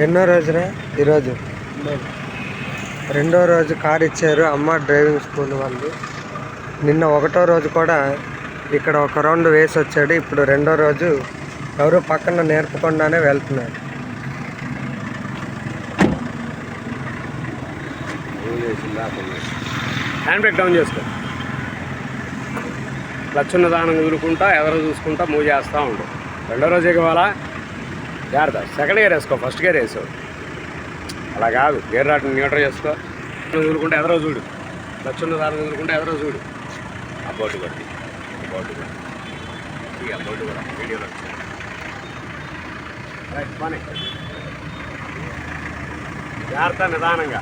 ఎన్నో రోజురా ఈరోజు? రెండో రోజు కార్ ఇచ్చారు అమ్మ డ్రైవింగ్ స్కూల్ వాళ్ళు. నిన్న ఒకటో రోజు కూడా ఇక్కడ ఒక రౌండ్ వేసి వచ్చాడు. ఇప్పుడు రెండో రోజు ఎవరు పక్కన నేర్పకుండానే వెళ్తున్నారు. హ్యాండ్ బ్రేక్ డౌన్ చేసుకో. క్లచ్ ఉన్న దానం వదులుకుంటా ఎదరో చూసుకుంటా మూవ్ చేస్తూ ఉండు. రెండో రోజు ఎగవాలా జాగ్రత్త. సెకండ్ గేర్ వేసుకో, ఫస్ట్ గేర్ వేసావు. అలా కాదు, గేర్ రాట్ న్యూట్రల్ చేసుకో. వదులుకుంటే ఎదరో చూడు. క్లచ్ ఉన్న దానం వదులుకుంటే ఎదరో చూడు. ఆ బోర్డు కొట్టి బోర్డు కూడా వీడియోలో రైట్ పని. జాగ్రత్త, నిదానంగా.